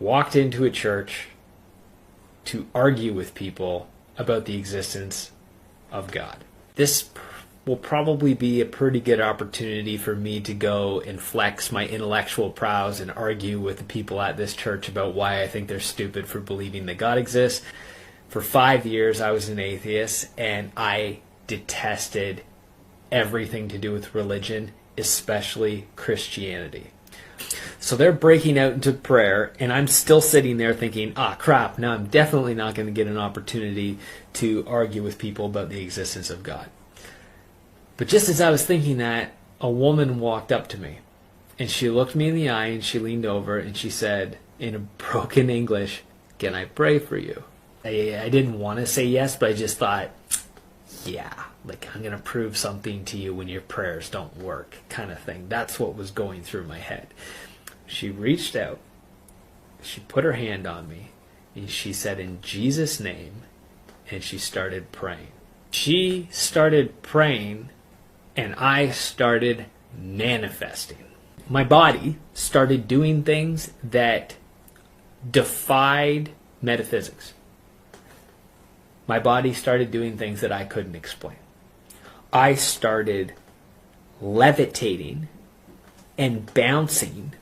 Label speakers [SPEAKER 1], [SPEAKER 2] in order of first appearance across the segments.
[SPEAKER 1] walked into a church to argue with people about the existence of God. This will probably be a pretty good opportunity for me to go and flex my intellectual prowess and argue with the people at this church about why I think they're stupid for believing that God exists. For 5 years, I was an atheist, and I detested everything to do with religion, especially Christianity. So they're breaking out into prayer, and I'm still sitting there thinking, crap, now I'm definitely not going to get an opportunity to argue with people about the existence of God. But just as I was thinking that, a woman walked up to me, and she looked me in the eye, and she leaned over, and she said in a broken English, "Can I pray for you?" I didn't want to say yes, but I just thought, yeah, like I'm going to prove something to you when your prayers don't work, kind of thing. That's what was going through my head. She reached out, she put her hand on me, and she said, "In Jesus' name," and she started praying. She started praying, and I started manifesting. My body started doing things that defied metaphysics. My body started doing things that I couldn't explain. I started levitating and bouncing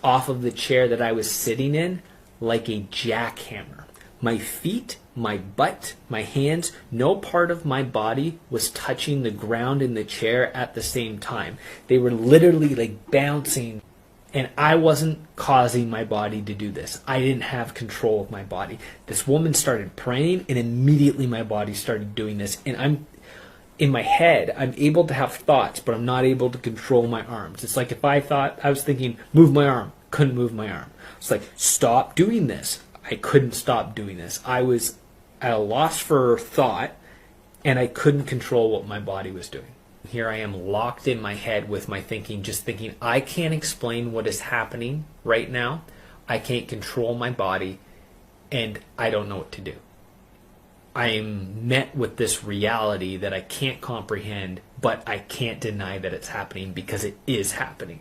[SPEAKER 1] off of the chair that I was sitting in like a jackhammer. My feet, my butt, my hands, no part of my body was touching the ground in the chair at the same time. They were literally like bouncing, and I wasn't causing my body to do this. I didn't have control of my body. This woman started praying, and immediately my body started doing this. And in my head, I'm able to have thoughts, but I'm not able to control my arms. It's like if I was thinking, move my arm, couldn't move my arm. It's like, stop doing this. I couldn't stop doing this. I was at a loss for thought, and I couldn't control what my body was doing. Here I am locked in my head with my thinking, just thinking, I can't explain what is happening right now. I can't control my body, and I don't know what to do. I am met with this reality that I can't comprehend, but I can't deny that it's happening because it is happening.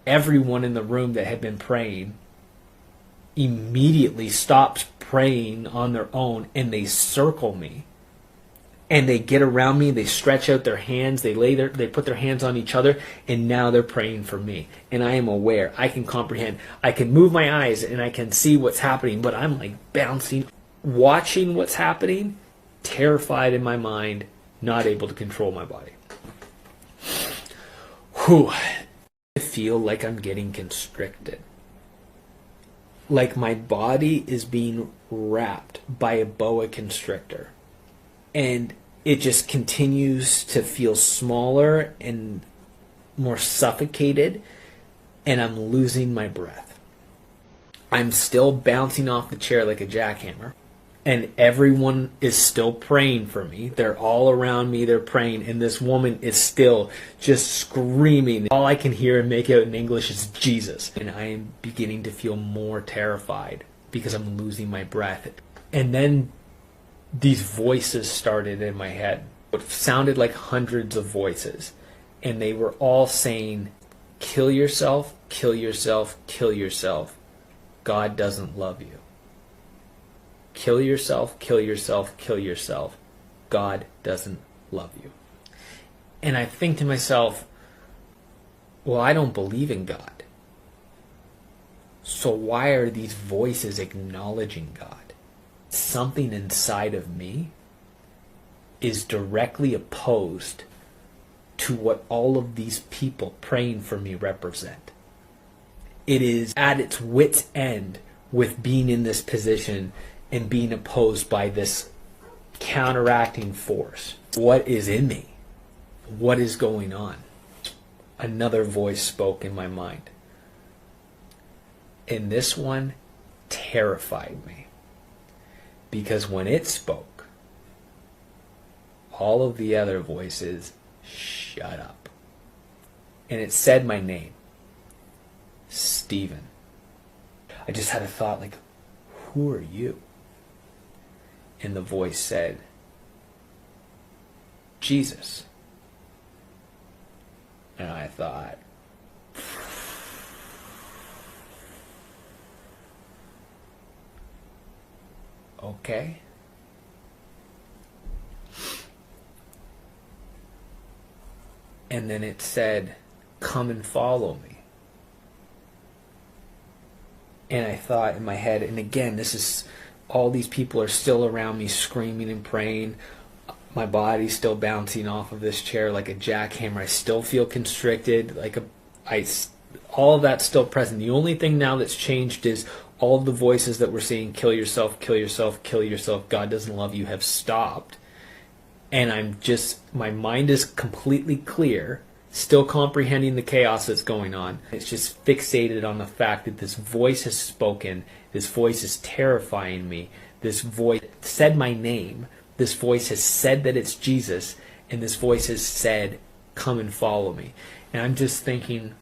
[SPEAKER 1] Everyone in the room that had been praying immediately stops praying on their own, and they circle me. And they get around me, they stretch out their hands, they put their hands on each other, and now they're praying for me. And I am aware, I can comprehend, I can move my eyes and I can see what's happening, but I'm like bouncing, watching what's happening, terrified in my mind, not able to control my body. Whew. I feel like I'm getting constricted. Like my body is being wrapped by a boa constrictor. And it just continues to feel smaller and more suffocated, and I'm losing my breath. I'm still bouncing off the chair like a jackhammer, and everyone is still praying for me. They're all around me, they're praying, and this woman is still just screaming. All I can hear and make out in English is Jesus. And I am beginning to feel more terrified because I'm losing my breath. And then these voices started in my head. It sounded like hundreds of voices. And they were all saying, kill yourself, kill yourself, kill yourself. God doesn't love you. Kill yourself, kill yourself, kill yourself. God doesn't love you. And I think to myself, well, I don't believe in God. So why are these voices acknowledging God? Something inside of me is directly opposed to what all of these people praying for me represent. It is at its wit's end with being in this position and being opposed by this counteracting force. What is in me? What is going on? Another voice spoke in my mind. And this one terrified me. Because when it spoke, all of the other voices shut up. And it said my name, Stephen. I just had a thought like, who are you? And the voice said, Jesus. And I thought, okay. And then it said, come and follow me. And I thought in my head, and again, this is, all these people are still around me screaming and praying. My body's still bouncing off of this chair like a jackhammer. I still feel constricted, all of that's still present. The only thing now that's changed is all of the voices that were saying, kill yourself, kill yourself, kill yourself, God doesn't love you, have stopped. And my mind is completely clear, still comprehending the chaos that's going on. It's just fixated on the fact that this voice has spoken. This voice is terrifying me. This voice said my name. This voice has said that it's Jesus. And this voice has said, come and follow me. And I'm just thinking,